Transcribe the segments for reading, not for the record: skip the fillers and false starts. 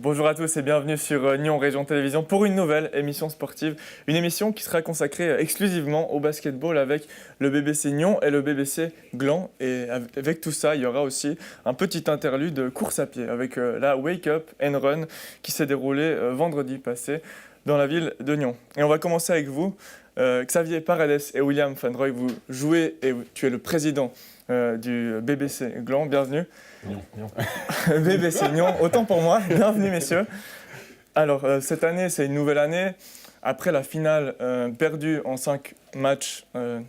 Bonjour à tous et bienvenue sur Nyon Région Télévision pour une nouvelle émission sportive. Une émission qui sera consacrée exclusivement au basketball avec le BBC Nyon et le BBC Gland. Et avec tout ça, il y aura aussi un petit interlude de course à pied avec la Wake Up and Run qui s'est déroulée vendredi passé dans la ville de Nyon. Et on va commencer avec vous. Xavier Paredes et William Van Roy, vous jouez et tu es le président du BBC Gland. Bienvenue. Nyon. BBC Nyon, autant pour moi. Bienvenue messieurs. Alors cette année, c'est une nouvelle année. Après la finale perdue en 5 matchs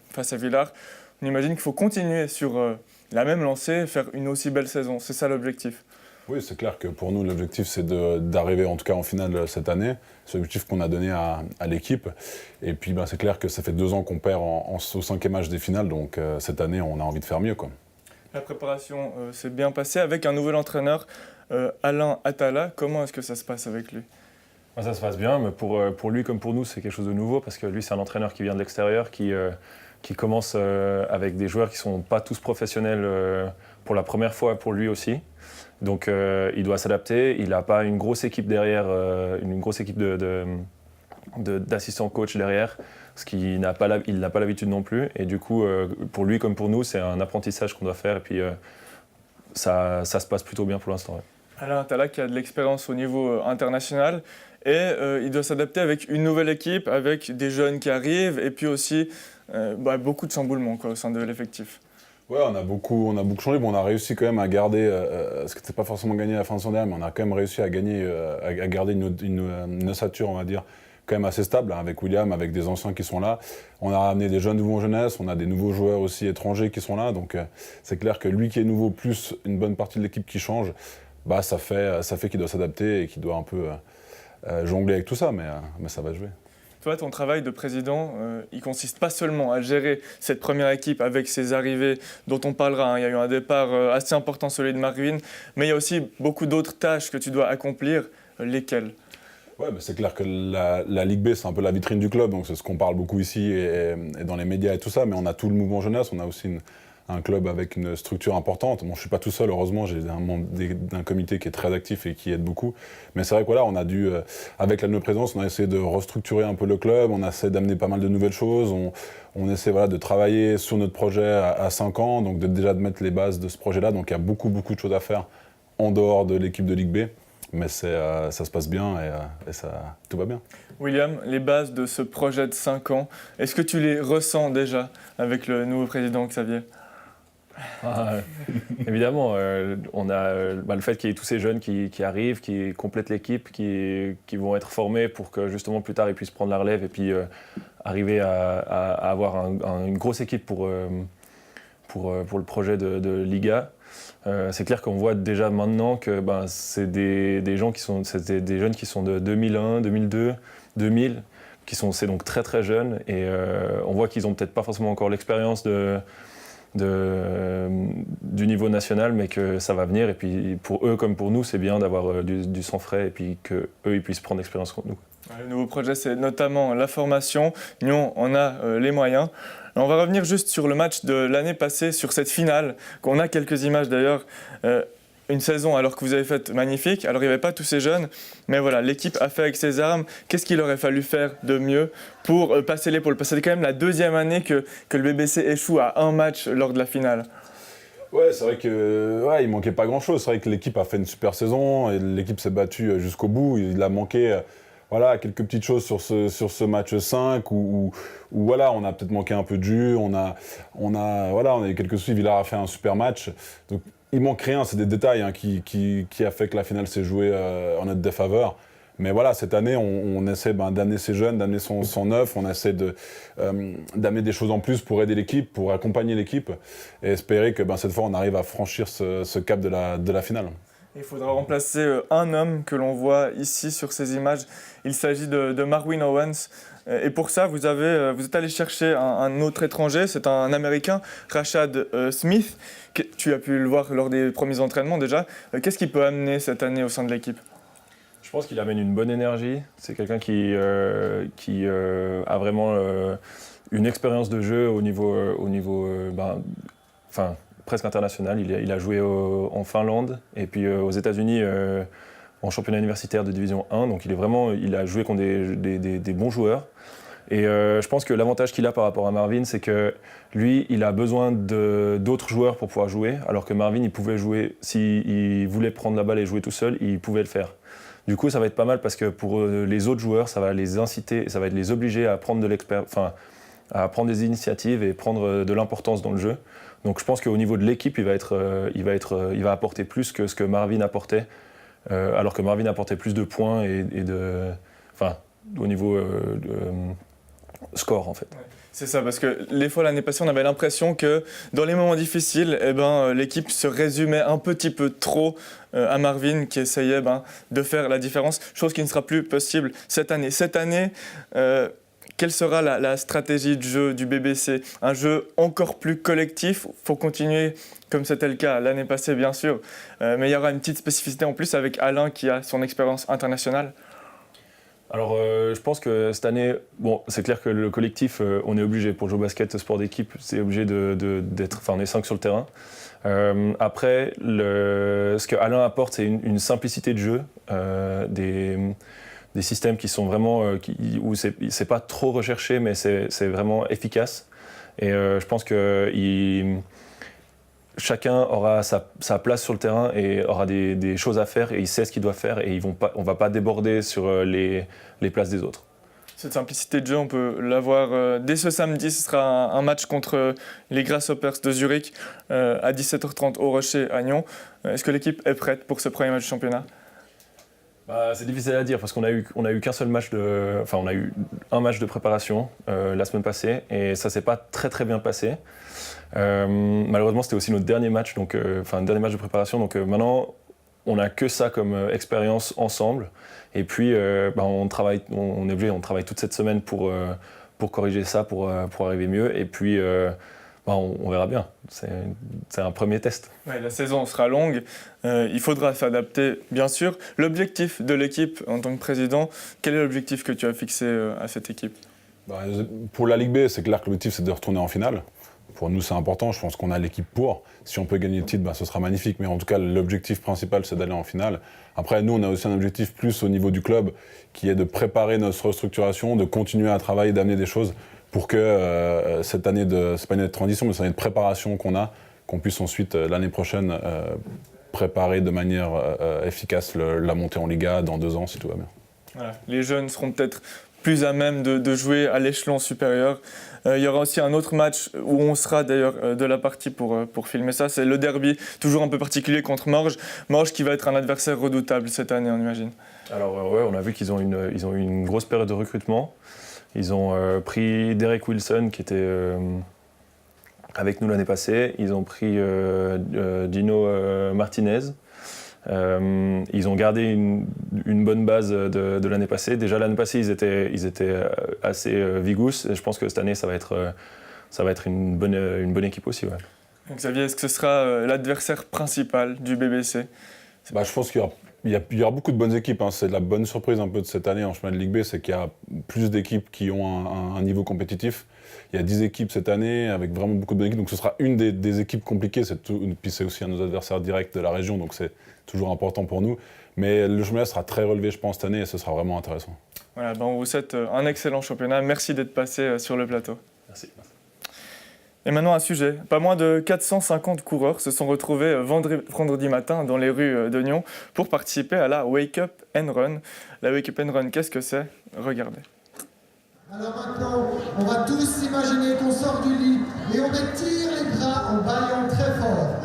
face à Villars, on imagine qu'il faut continuer sur la même lancée, faire une aussi belle saison. C'est ça l'objectif. Oui, c'est clair que pour nous, l'objectif, c'est d'arriver en tout cas en finale cette année. C'est l'objectif qu'on a donné à l'équipe. Et puis, c'est clair que ça fait 2 ans qu'on perd au 5e match des finales. Donc, cette année, on a envie de faire mieux, quoi. La préparation s'est bien passée avec un nouvel entraîneur, Alain Atala. Comment est-ce que ça se passe avec lui ? Ça se passe bien, mais pour lui comme pour nous, c'est quelque chose de nouveau parce que lui, c'est un entraîneur qui vient de l'extérieur, qui commence avec des joueurs qui ne sont pas tous professionnels pour la première fois pour lui aussi. Donc il doit s'adapter, il n'a pas une grosse équipe derrière, une grosse équipe d'assistants coach derrière, ce qu'il n'a pas l'habitude non plus. Et du coup, pour lui comme pour nous, c'est un apprentissage qu'on doit faire et puis ça se passe plutôt bien pour l'instant. Ouais. Alain Atala qui a de l'expérience au niveau international et il doit s'adapter avec une nouvelle équipe, avec des jeunes qui arrivent et puis aussi beaucoup de chamboulements au sein de l'effectif. Ouais, on a beaucoup changé. Bon, on a réussi quand même à garder, ce qui n'était pas forcément gagné à la fin de son dernier, mais on a quand même réussi à gagner, à garder une ossature, on va dire, quand même assez stable, avec William, avec des anciens qui sont là. On a ramené des jeunes nouveaux en jeunesse, on a des nouveaux joueurs aussi étrangers qui sont là. Donc c'est clair que lui qui est nouveau, plus une bonne partie de l'équipe qui change, ça fait qu'il doit s'adapter et qu'il doit un peu jongler avec tout ça, mais ça va jouer. Toi, ton travail de président, il consiste pas seulement à gérer cette première équipe avec ses arrivées dont on parlera. Il y a eu un départ assez important, celui de Marvin, mais il y a aussi beaucoup d'autres tâches que tu dois accomplir. Lesquelles ? Ouais, c'est clair que la Ligue B, c'est un peu la vitrine du club, donc c'est ce qu'on parle beaucoup ici et dans les médias et tout ça, mais on a tout le mouvement jeunesse, on a aussi un club avec une structure importante. Bon, je ne suis pas tout seul, heureusement, j'ai un membre d'un comité qui est très actif et qui aide beaucoup. Mais c'est vrai que voilà, on a dû, avec la nouvelle présidence, on a essayé de restructurer un peu le club, on a essayé d'amener pas mal de nouvelles choses, on essaie de travailler sur notre projet à 5 ans, donc déjà de mettre les bases de ce projet-là. Donc il y a beaucoup de choses à faire en dehors de l'équipe de Ligue B. Mais ça se passe bien et tout va bien. William, les bases de ce projet de 5 ans, est-ce que tu les ressens déjà avec le nouveau président Xavier ? Évidemment, on a le fait qu'il y ait tous ces jeunes qui arrivent, qui complètent l'équipe, qui vont être formés pour que justement plus tard ils puissent prendre la relève et puis arriver à avoir une grosse équipe pour le projet de Liga. C'est clair qu'on voit déjà maintenant que c'est des jeunes qui sont de 2001, 2002, 2000, c'est donc très très jeunes et on voit qu'ils n'ont peut-être pas forcément encore l'expérience du niveau national, mais que ça va venir. Et puis pour eux comme pour nous, c'est bien d'avoir du sang frais et puis qu'eux ils puissent prendre l'expérience contre nous. Le nouveau projet, c'est notamment la formation. Nyon en a les moyens. On va revenir juste sur le match de l'année passée, sur cette finale, qu'on a quelques images d'ailleurs. Une saison alors que vous avez faite magnifique. Alors il n'y avait pas tous ces jeunes, mais voilà, l'équipe a fait avec ses armes. Qu'est-ce qu'il aurait fallu faire de mieux pour passer l'épaule ? Parce que c'est quand même la 2e année que le BBC échoue à un match lors de la finale. Ouais, c'est vrai il manquait pas grand-chose. C'est vrai que l'équipe a fait une super saison et l'équipe s'est battue jusqu'au bout. Il a manqué quelques petites choses sur ce match 5 où voilà, on a peut-être manqué un peu de jus. On a eu quelques soucis. Villars a fait un super match. Donc, il manque rien, c'est des détails qui a fait que la finale s'est jouée en notre défaveur. Mais voilà, cette année, on essaie d'amener ces jeunes, d'amener son neuf, on essaie d'amener des choses en plus pour aider l'équipe, pour accompagner l'équipe et espérer que cette fois, on arrive à franchir ce cap de la finale. Il faudra remplacer un homme que l'on voit ici sur ces images. Il s'agit de Marwin Owens. Et pour ça, vous êtes allé chercher un autre étranger, c'est un Américain, Rashad Smith. Tu as pu le voir lors des premiers entraînements déjà. Qu'est-ce qu'il peut amener cette année au sein de l'équipe ? Je pense qu'il amène une bonne énergie. C'est quelqu'un qui a vraiment une expérience de jeu au niveau presque international. Il a joué en Finlande et puis aux États-Unis en championnat universitaire de division 1, donc il a joué contre des bons joueurs. Et je pense que l'avantage qu'il a par rapport à Marvin, c'est que lui, il a besoin d'autres joueurs pour pouvoir jouer, alors que Marvin, il pouvait jouer, s'il voulait prendre la balle et jouer tout seul, il pouvait le faire. Du coup, ça va être pas mal parce que pour les autres joueurs, ça va les inciter, ça va les obliger à prendre à prendre des initiatives et prendre de l'importance dans le jeu. Donc je pense qu'au niveau de l'équipe, il va apporter plus que ce que Marvin apportait, alors que Marvin apportait plus de points au niveau score en fait. C'est ça, parce que les fois l'année passée, on avait l'impression que dans les moments difficiles, l'équipe se résumait un petit peu trop à Marvin qui essayait de faire la différence, chose qui ne sera plus possible cette année. Cette année, quelle sera la stratégie de jeu du BBC? Un jeu encore plus collectif, il faut continuer comme c'était le cas l'année passée bien sûr, mais il y aura une petite spécificité en plus avec Alain qui a son expérience internationale. Alors, je pense que cette année, c'est clair que le collectif, on est obligé pour jouer au basket, sport d'équipe, c'est obligé d'être, on est 5 sur le terrain. Après, ce que Alain apporte, c'est une simplicité de jeu, des systèmes qui sont vraiment, où c'est pas trop recherché, mais c'est vraiment efficace. Et je pense que chacun aura sa place sur le terrain et aura des choses à faire et il sait ce qu'il doit faire et on va pas déborder sur les places des autres. Cette simplicité de jeu, on peut l'avoir dès ce samedi. Ce sera un match contre les Grasshoppers de Zurich à 17h30 au Rocher à Nyon. Est-ce que l'équipe est prête pour ce premier match du championnat? C'est difficile à dire parce qu'on a eu qu'un seul match on a eu un match de préparation la semaine passée et ça s'est pas très très bien passé. Malheureusement, c'était aussi notre dernier match, dernier match de préparation. Donc maintenant, on n'a que ça comme expérience ensemble. Et puis, on est obligé, on travaille toute cette semaine pour corriger ça, pour arriver mieux. Et puis, on verra bien. C'est un premier test. Ouais, la saison sera longue. Il faudra s'adapter, bien sûr. L'objectif de l'équipe en tant que président, quel est l'objectif que tu as fixé à cette équipe? Pour la Ligue B, c'est clair que l'objectif, c'est de retourner en finale. Pour nous, c'est important. Je pense qu'on a l'équipe pour. Si on peut gagner le titre, ce sera magnifique. Mais en tout cas, l'objectif principal, c'est d'aller en finale. Après, nous, on a aussi un objectif plus au niveau du club, qui est de préparer notre restructuration, de continuer à travailler, d'amener des choses pour que cette année c'est pas une année de transition, mais c'est une année de préparation qu'on puisse ensuite, l'année prochaine, préparer de manière efficace la montée en Liga dans 2 ans, si tout va bien. Voilà. Les jeunes seront peut-être plus à même de jouer à l'échelon supérieur. Il y aura aussi un autre match où on sera d'ailleurs de la partie pour filmer ça, c'est le derby, toujours un peu particulier contre Morges. Morges qui va être un adversaire redoutable cette année, on imagine. Alors on a vu qu'ils ont eu une grosse période de recrutement. Ils ont pris Derek Wilson qui était avec nous l'année passée. Ils ont pris Dino Martinez. Ils ont gardé une bonne base de l'année passée. Déjà l'année passée, ils étaient assez vigous. Et je pense que cette année, ça va être une bonne équipe aussi. Ouais. Xavier, est-ce que ce sera l'adversaire principal du BBC? Je pense qu'il y aura beaucoup de bonnes équipes. C'est la bonne surprise un peu de cette année en chemin de Ligue B, c'est qu'il y a plus d'équipes qui ont un niveau compétitif. Il y a 10 équipes cette année avec vraiment beaucoup de bonnes équipes. Donc ce sera une des équipes compliquées. Puis c'est aussi un de nos adversaires directs de la région. Donc c'est toujours important pour nous. Mais le championnat sera très relevé, je pense, cette année et ce sera vraiment intéressant. Voilà, on vous souhaite un excellent championnat. Merci d'être passé sur le plateau. Merci. Et maintenant un sujet. Pas moins de 450 coureurs se sont retrouvés vendredi matin dans les rues de Nyon pour participer à la Wake Up and Run. La Wake Up and Run, qu'est-ce que c'est? Regardez. Alors maintenant, on va tous imaginer qu'on sort du lit et on étire les bras en baillant très fort.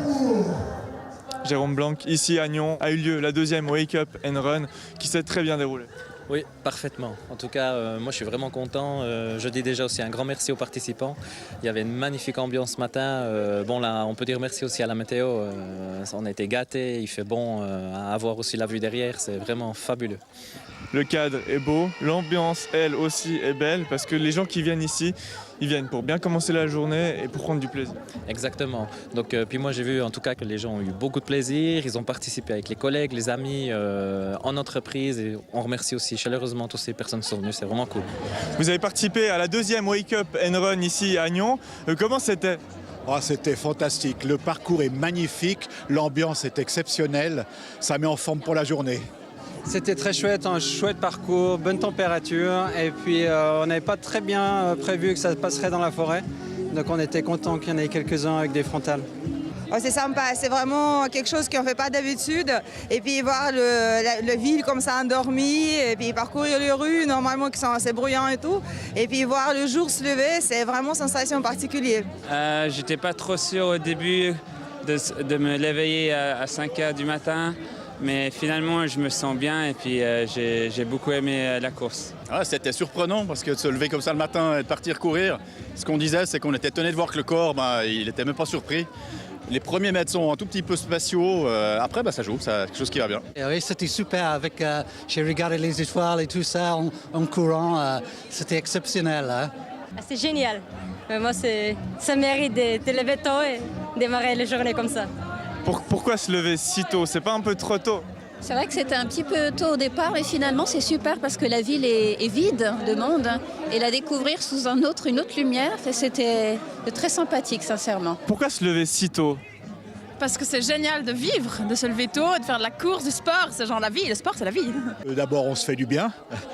Jérôme Blanc, ici à Nyon, a eu lieu la deuxième Wake Up and Run qui s'est très bien déroulée. Oui, parfaitement. En tout cas, moi je suis vraiment content. Je dis déjà aussi un grand merci aux participants. Il y avait une magnifique ambiance ce matin. Là, on peut dire merci aussi à la météo. On a été gâtés, il fait bon. À avoir aussi la vue derrière, c'est vraiment fabuleux. Le cadre est beau, l'ambiance, elle aussi, est belle parce que les gens qui viennent ici, ils viennent pour bien commencer la journée et pour prendre du plaisir. Exactement. Donc, puis moi j'ai vu en tout cas que les gens ont eu beaucoup de plaisir. Ils ont participé avec les collègues, les amis, en entreprise. Et on remercie aussi chaleureusement toutes ces personnes qui sont venues. C'est vraiment cool. Vous avez participé à la deuxième Wake Up and Run ici à Nyon. Comment c'était ? C'était fantastique. Le parcours est magnifique. L'ambiance est exceptionnelle. Ça met en forme pour la journée. C'était très chouette, un chouette parcours, bonne température. Et puis on n'avait pas très bien prévu que ça passerait dans la forêt. Donc on était content qu'il y en ait quelques-uns avec des frontales. Oh, c'est sympa, c'est vraiment quelque chose qu'on ne fait pas d'habitude. Et puis voir la ville comme ça endormie, et puis parcourir les rues normalement qui sont assez bruyantes et tout. Et puis voir le jour se lever, c'est vraiment une sensation particulière. J'étais pas trop sûr au début de me réveiller à 5 h du matin. Mais finalement, je me sens bien et puis j'ai beaucoup aimé la course. Ah, c'était surprenant parce que de se lever comme ça le matin et de partir courir, ce qu'on disait, c'est qu'on était étonné de voir que le corps, il n'était même pas surpris. Les premiers mètres sont un tout petit peu spatiaux. Après, ça joue, c'est quelque chose qui va bien. Et oui, c'était super. J'ai regardé les étoiles et tout ça en courant. C'était exceptionnel. Hein. C'est génial. Moi, ça mérite de lever tôt et démarrer les journées comme ça. Pourquoi se lever si tôt? C'est pas un peu trop tôt? C'est vrai que c'était un petit peu tôt au départ, mais finalement c'est super parce que la ville est vide de monde et la découvrir sous une autre lumière, c'était très sympathique sincèrement. Pourquoi se lever si tôt? Parce que c'est génial de vivre, de se lever tôt et de faire de la course, du sport. C'est genre la vie, le sport c'est la vie. D'abord on se fait du bien,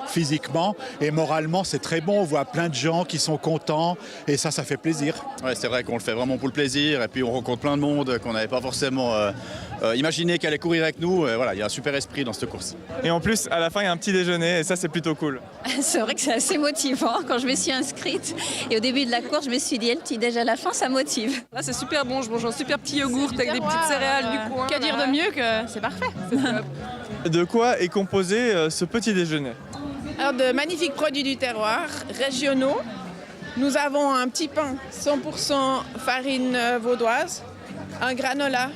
physiquement, et moralement c'est très bon. On voit plein de gens qui sont contents et ça fait plaisir. Ouais, c'est vrai qu'on le fait vraiment pour le plaisir et puis on rencontre plein de monde qu'on n'avait pas forcément imaginé qu'elle allait courir avec nous. Voilà, il y a un super esprit dans cette course. Et en plus, à la fin, il y a un petit déjeuner et ça c'est plutôt cool. C'est vrai que c'est assez motivant quand je me suis inscrite et au début de la course je me suis dit le petit déj à la fin ça motive. Là c'est super bon, je mange un super petit yogourt avec des petites céréales du coin. Qu'à dire de mieux que c'est parfait. De quoi est composé ce petit déjeuner? Alors de magnifiques produits du terroir, régionaux. Nous avons un petit pain 100% farine vaudoise, un granola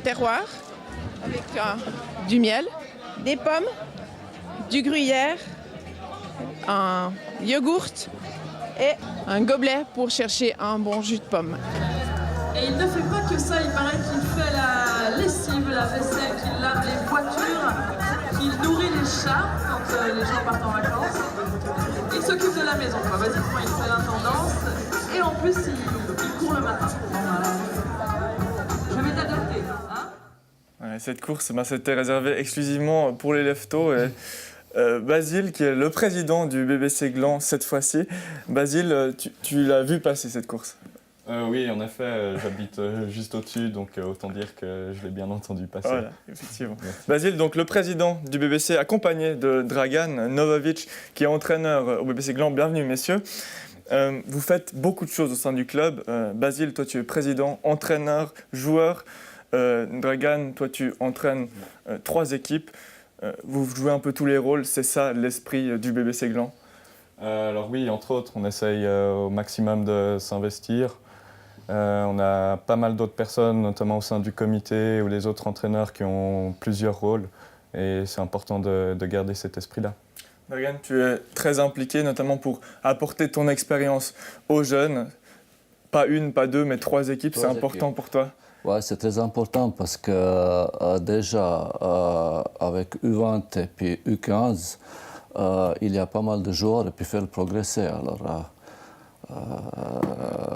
terroir avec du miel, des pommes, du gruyère, un yogourt et un gobelet pour chercher un bon jus de pomme. Et il ne fait pas que ça, il paraît qu'il fait la lessive, la vaisselle, qu'il lave les voitures, qu'il nourrit les chats quand les gens partent en vacances. Il s'occupe de la maison, quoi. Basiquement, il fait l'intendance et en plus, il court le matin. Je vais t'adopter, hein? Ouais, cette course, c'était réservé exclusivement pour les leftos. Et Basile, qui est le président du BBC Gland cette fois-ci. Basile, tu l'as vu passer cette course? Oui, en effet, j'habite juste au-dessus, donc autant dire que je l'ai bien entendu passer. Voilà, effectivement. Basile, donc le président du BBC, accompagné de Dragan Novovic, qui est entraîneur au BBC Gland. Bienvenue, messieurs. Vous faites beaucoup de choses au sein du club. Basile, toi, tu es président, entraîneur, joueur. Dragan, toi, tu entraînes 3 équipes. Vous jouez un peu tous les rôles. C'est ça l'esprit du BBC Gland? Alors oui, entre autres, on essaye au maximum de s'investir. On a pas mal d'autres personnes, notamment au sein du comité ou les autres entraîneurs qui ont plusieurs rôles. Et c'est important de garder cet esprit-là. Dragan, tu es très impliqué, notamment pour apporter ton expérience aux jeunes. Pas une, pas deux, mais 3 équipes, c'est important pour toi? Oui, c'est très important parce que déjà, avec U20 et puis U15, il y a pas mal de joueurs et puis faire progresser. Alors,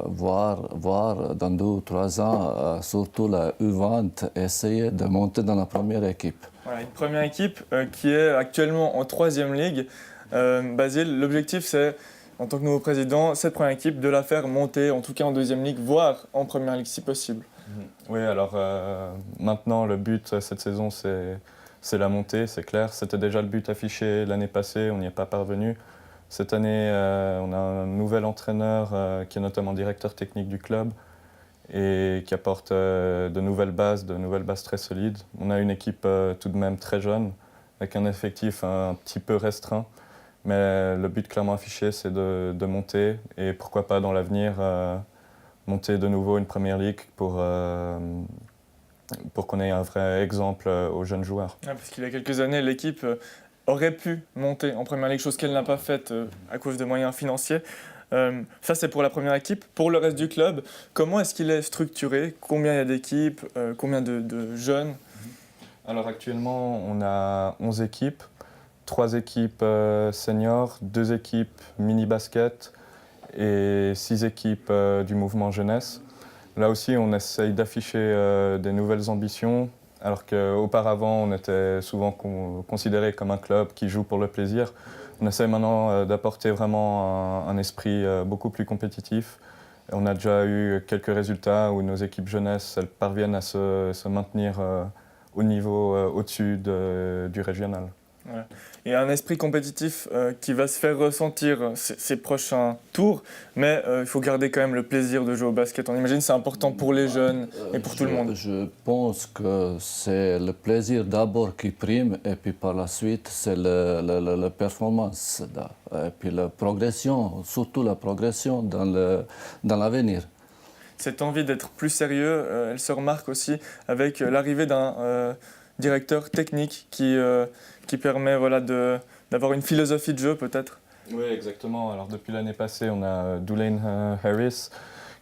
voir dans 2 ou 3 ans, surtout la U20, essayer de monter dans la première équipe. Voilà, une première équipe qui est actuellement en 3e ligue. Basile, l'objectif c'est, en tant que nouveau président, cette première équipe, de la faire monter, en tout cas en 2e ligue, voire en première ligue si possible. Oui, alors maintenant le but cette saison c'est la montée, c'est clair. C'était déjà le but affiché l'année passée, on n'y est pas parvenu. Cette année, on a un nouvel entraîneur qui est notamment directeur technique du club et qui apporte de nouvelles bases très solides. On a une équipe tout de même très jeune, avec un effectif un petit peu restreint. Mais le but clairement affiché, c'est de monter et pourquoi pas dans l'avenir monter de nouveau une première ligue pour qu'on ait un vrai exemple aux jeunes joueurs. Ah, parce qu'il y a quelques années, l'équipe aurait pu monter en première ligue, chose qu'elle n'a pas faite à cause de moyens financiers. Ça, c'est pour la première équipe. Pour le reste du club, comment est-ce qu'il est structuré? Combien il y a d'équipes? Combien de jeunes? Alors actuellement, on a 11 équipes. 3 équipes seniors, 2 équipes mini-basket et 6 équipes du mouvement jeunesse. Là aussi, on essaye d'afficher des nouvelles ambitions Alors qu'auparavant, on était souvent considéré comme un club qui joue pour le plaisir. On essaie maintenant d'apporter vraiment un esprit beaucoup plus compétitif. On a déjà eu quelques résultats où nos équipes jeunesse elles parviennent à se maintenir au niveau au-dessus du régional. Ouais. Et un esprit compétitif qui va se faire ressentir ces prochains tours, mais il faut garder quand même le plaisir de jouer au basket. On imagine que c'est important pour les jeunes et pour tout le monde. Je pense que c'est le plaisir d'abord qui prime et puis par la suite c'est la performance et puis la progression, surtout la progression dans l'avenir. Cette envie d'être plus sérieux, elle se remarque aussi avec l'arrivée d'un directeur technique qui permet d'avoir une philosophie de jeu peut-être. Oui, exactement. Alors depuis l'année passée, on a Dulaine Harris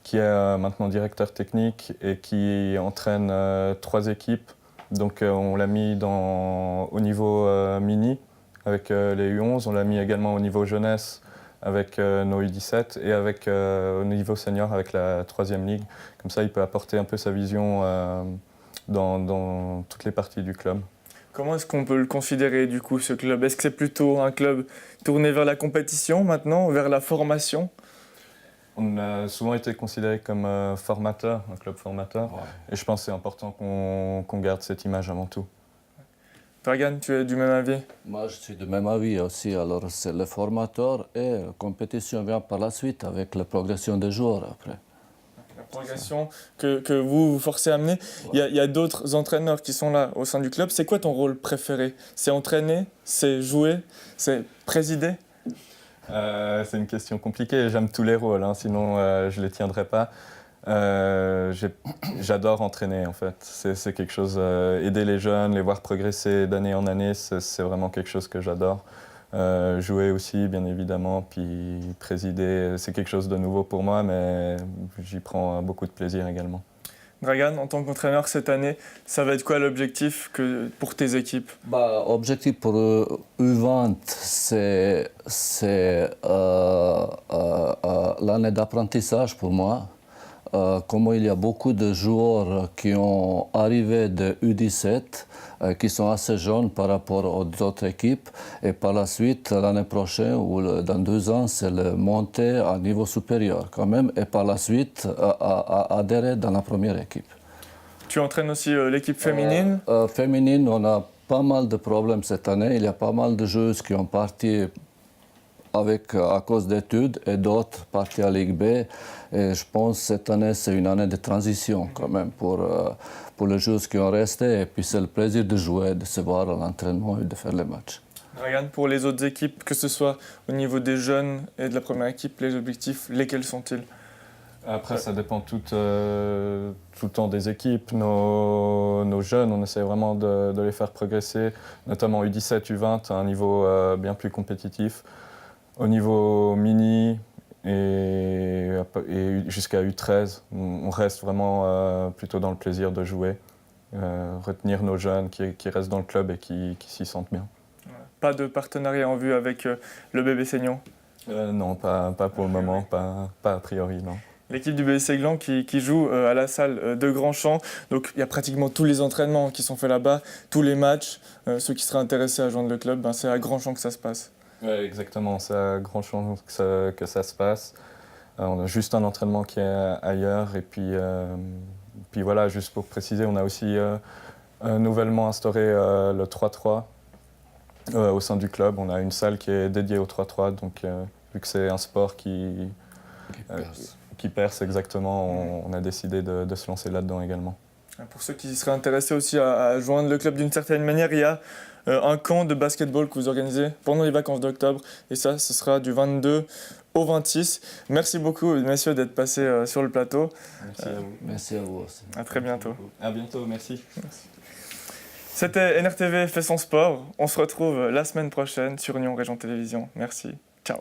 qui est maintenant directeur technique et qui entraîne 3 équipes. Donc on l'a mis au niveau mini avec les U11, on l'a mis également au niveau jeunesse avec nos U17 et au niveau senior avec la 3e ligue. Comme ça, il peut apporter un peu sa vision dans toutes les parties du club. Comment est-ce qu'on peut le considérer du coup, ce club? Est-ce que c'est plutôt un club tourné vers la compétition maintenant, vers la formation? On a souvent été considéré comme formateur, un club formateur. Ouais. Et je pense que c'est important qu'on garde cette image avant tout. Dragan, tu es du même avis? Moi, je suis du même avis aussi. Alors, c'est le formateur et la compétition vient par la suite avec la progression des joueurs après. La progression que vous forcez à amener. Ouais. Il y a d'autres entraîneurs qui sont là au sein du club. C'est quoi ton rôle préféré? C'est entraîner? C'est jouer? C'est présider? C'est une question compliquée. J'aime tous les rôles, hein, sinon je ne les tiendrais pas. J'adore entraîner en fait. C'est quelque chose, aider les jeunes, les voir progresser d'année en année, c'est vraiment quelque chose que j'adore. Jouer aussi, bien évidemment, puis présider, c'est quelque chose de nouveau pour moi, mais j'y prends beaucoup de plaisir également. Dragan, en tant qu'entraîneur cette année, ça va être quoi l'objectif pour tes équipes? Objectif pour U20, c'est l'année d'apprentissage pour moi. Comme il y a beaucoup de joueurs qui ont arrivé de U17, qui sont assez jeunes par rapport aux autres équipes. Et par la suite, l'année prochaine ou dans 2 ans, c'est le monter à niveau supérieur quand même. Et par la suite, adhérer dans la première équipe. Tu entraînes aussi l'équipe féminine? Féminine, on a pas mal de problèmes cette année. Il y a pas mal de joueuses qui ont parti à cause d'études et d'autres partis à Ligue B. Et je pense que cette année, c'est une année de transition quand même pour les joueurs qui ont resté. Et puis c'est le plaisir de jouer, de se voir à l'entraînement et de faire les matchs. Regarde, pour les autres équipes, que ce soit au niveau des jeunes et de la première équipe, les objectifs, lesquels sont-ils? Après, ça dépend tout le temps des équipes. Nos jeunes, on essaie vraiment de les faire progresser, notamment U17, U20, à un niveau bien plus compétitif. Au niveau mini et jusqu'à U13, on reste vraiment plutôt dans le plaisir de jouer, retenir nos jeunes qui restent dans le club et qui s'y sentent bien. Pas de partenariat en vue avec le BBC Nyon? Non, pas pour le moment, pas a priori, non. L'équipe du BBC Gland qui joue à la salle de Grandchamp, donc il y a pratiquement tous les entraînements qui sont faits là-bas, tous les matchs. Ceux qui seraient intéressés à joindre le club, c'est à Grandchamp que ça se passe. Oui, exactement, c'est à Grandchamp que ça se passe. On a juste un entraînement qui est ailleurs et puis voilà, juste pour préciser, on a aussi nouvellement instauré le 3-3 au sein du club. On a une salle qui est dédiée au 3-3, donc vu que c'est un sport qui perce exactement, on a décidé de se lancer là-dedans également. Pour ceux qui seraient intéressés aussi à joindre le club d'une certaine manière, il y a un camp de basketball que vous organisez pendant les vacances d'octobre. Et ça, ce sera du 22 au 26. Merci beaucoup, messieurs, d'être passés sur le plateau. Merci à vous. Merci à vous aussi. À très bientôt. À bientôt, merci. C'était NRTV fait son sport. On se retrouve la semaine prochaine sur Nyon Région Télévision. Merci. Ciao.